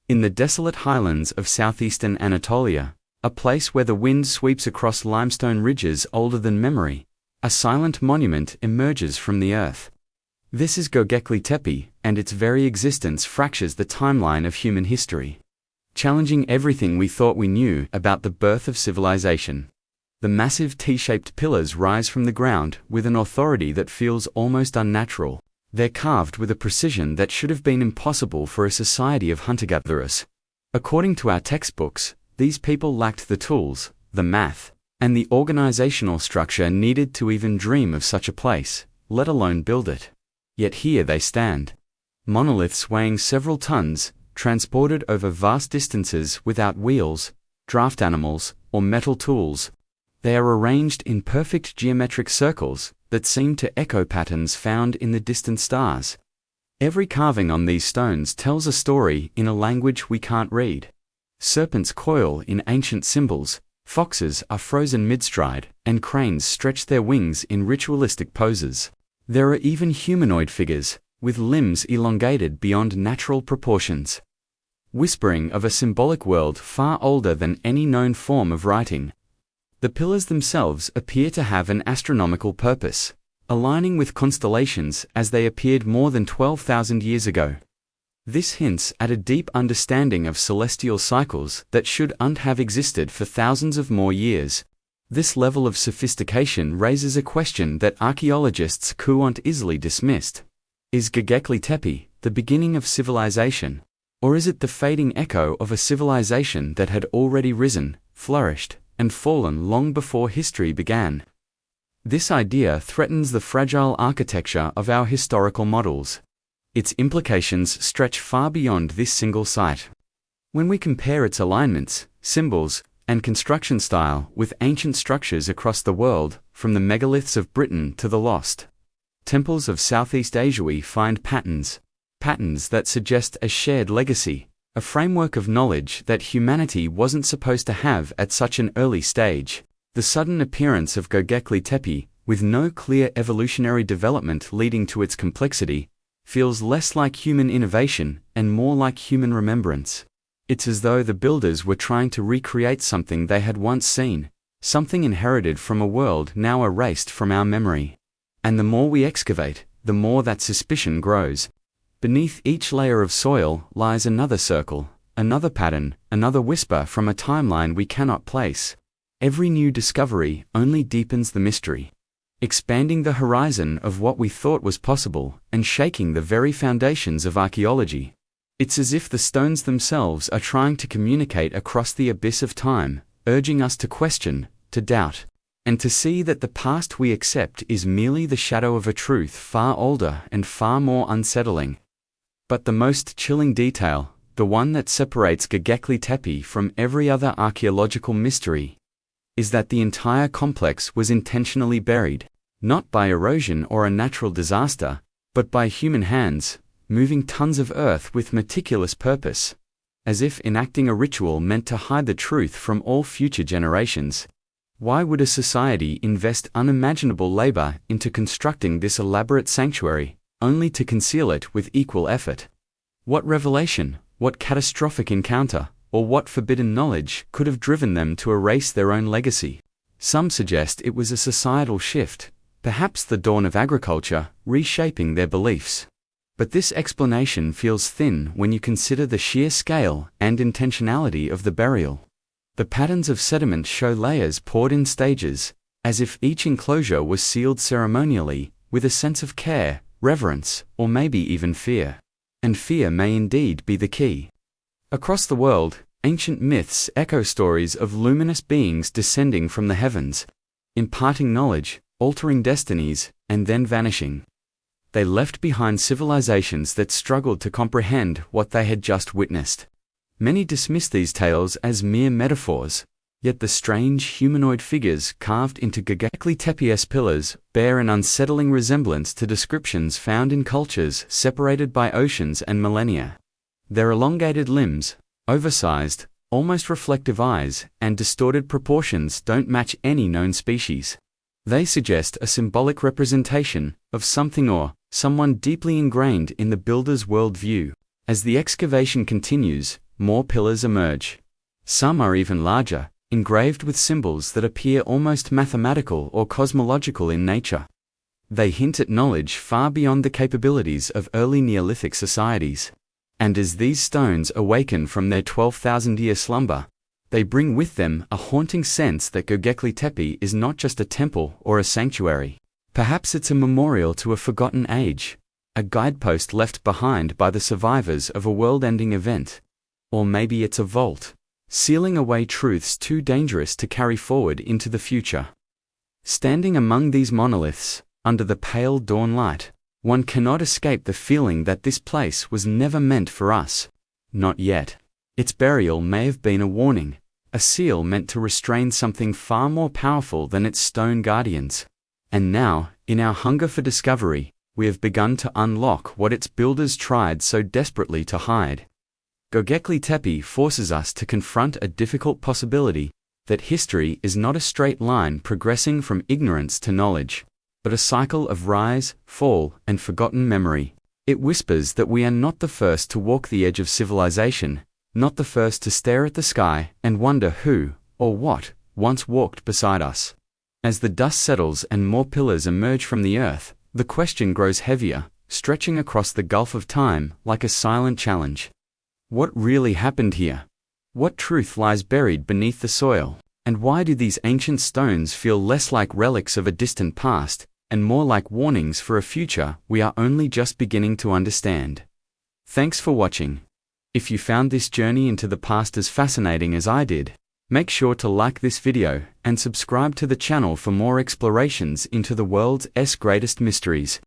In the desolate highlands of southeastern Anatolia, a place where the wind sweeps across limestone ridges older than memory, a silent monument emerges from the earth. This is Göbekli Tepe, and its very existence fractures the timeline of human history, challenging everything we thought we knew about the birth of civilization. The massive T-shaped pillars rise from the ground with an authority that feels almost unnatural. They're carved with a precision that should have been impossible for a society of hunter-gatherers. According to our textbooks, these people lacked the tools, the math, and the organizational structure needed to even dream of such a place, let alone build it. Yet here they stand. Monoliths weighing several tons, transported over vast distances without wheels, draft animals, or metal tools. They are arranged in perfect geometric circles that seem to echo patterns found in the distant stars. Every carving on these stones tells a story in a language we can't read. Serpents coil in ancient symbols, foxes are frozen mid-stride, and cranes stretch their wings in ritualistic poses. There are even humanoid figures, with limbs elongated beyond natural proportions, whispering of a symbolic world far older than any known form of writing. The pillars themselves appear to have an astronomical purpose, aligning with constellations as they appeared more than 12,000 years ago. This hints at a deep understanding of celestial cycles that shouldn't have existed for thousands of more years. This level of sophistication raises a question that archaeologists couldn't easily dismiss. Is Göbekli Tepe the beginning of civilization? Or is it the fading echo of a civilization that had already risen, flourished, and fallen long before history began? This idea threatens the fragile architecture of our historical models. Its implications stretch far beyond this single site. When we compare its alignments, symbols, and construction style with ancient structures across the world, from the megaliths of Britain to the lost temples of Southeast Asia, we find patterns that suggest a shared legacy, a framework of knowledge that humanity wasn't supposed to have at such an early stage. The sudden appearance of Göbekli Tepe, with no clear evolutionary development leading to its complexity, feels less like human innovation and more like human remembrance. It's as though the builders were trying to recreate something they had once seen, something inherited from a world now erased from our memory. And the more we excavate, the more that suspicion grows. Beneath each layer of soil lies another circle, another pattern, another whisper from a timeline we cannot place. Every new discovery only deepens the mystery, expanding the horizon of what we thought was possible and shaking the very foundations of archaeology. It's as if the stones themselves are trying to communicate across the abyss of time, urging us to question, to doubt, and to see that the past we accept is merely the shadow of a truth far older and far more unsettling. But the most chilling detail, the one that separates Göbekli Tepe from every other archaeological mystery, is that the entire complex was intentionally buried, not by erosion or a natural disaster, but by human hands, moving tons of earth with meticulous purpose, as if enacting a ritual meant to hide the truth from all future generations. Why would a society invest unimaginable labor into constructing this elaborate sanctuary, only to conceal it with equal effort? What revelation, what catastrophic encounter, or what forbidden knowledge could have driven them to erase their own legacy? Some suggest it was a societal shift, perhaps the dawn of agriculture, reshaping their beliefs. But this explanation feels thin when you consider the sheer scale and intentionality of the burial. The patterns of sediment show layers poured in stages, as if each enclosure was sealed ceremonially, with a sense of care, reverence, or maybe even fear. And fear may indeed be the key. Across the world, ancient myths echo stories of luminous beings descending from the heavens, imparting knowledge, altering destinies, and then vanishing. They left behind civilizations that struggled to comprehend what they had just witnessed. Many dismiss these tales as mere metaphors, yet the strange humanoid figures carved into Göbekli Tepe's pillars bear an unsettling resemblance to descriptions found in cultures separated by oceans and millennia. Their elongated limbs, oversized, almost reflective eyes, and distorted proportions don't match any known species. They suggest a symbolic representation of something or someone deeply ingrained in the builder's worldview. As the excavation continues, more pillars emerge. Some are even larger, engraved with symbols that appear almost mathematical or cosmological in nature. They hint at knowledge far beyond the capabilities of early Neolithic societies. And as these stones awaken from their 12,000-year slumber, they bring with them a haunting sense that Göbekli Tepe is not just a temple or a sanctuary. Perhaps it's a memorial to a forgotten age, a guidepost left behind by the survivors of a world-ending event. Or maybe it's a vault, sealing away truths too dangerous to carry forward into the future. Standing among these monoliths, under the pale dawn light, one cannot escape the feeling that this place was never meant for us. Not yet. Its burial may have been a warning, a seal meant to restrain something far more powerful than its stone guardians. And now, in our hunger for discovery, we have begun to unlock what its builders tried so desperately to hide. Göbekli Tepe forces us to confront a difficult possibility, that history is not a straight line progressing from ignorance to knowledge, but a cycle of rise, fall, and forgotten memory. It whispers that we are not the first to walk the edge of civilization, not the first to stare at the sky and wonder who, or what, once walked beside us. As the dust settles and more pillars emerge from the earth, the question grows heavier, stretching across the gulf of time like a silent challenge. What really happened here? What truth lies buried beneath the soil? And why do these ancient stones feel less like relics of a distant past, and more like warnings for a future we are only just beginning to understand? Thanks for watching. If you found this journey into the past as fascinating as I did, make sure to like this video and subscribe to the channel for more explorations into the world's greatest mysteries.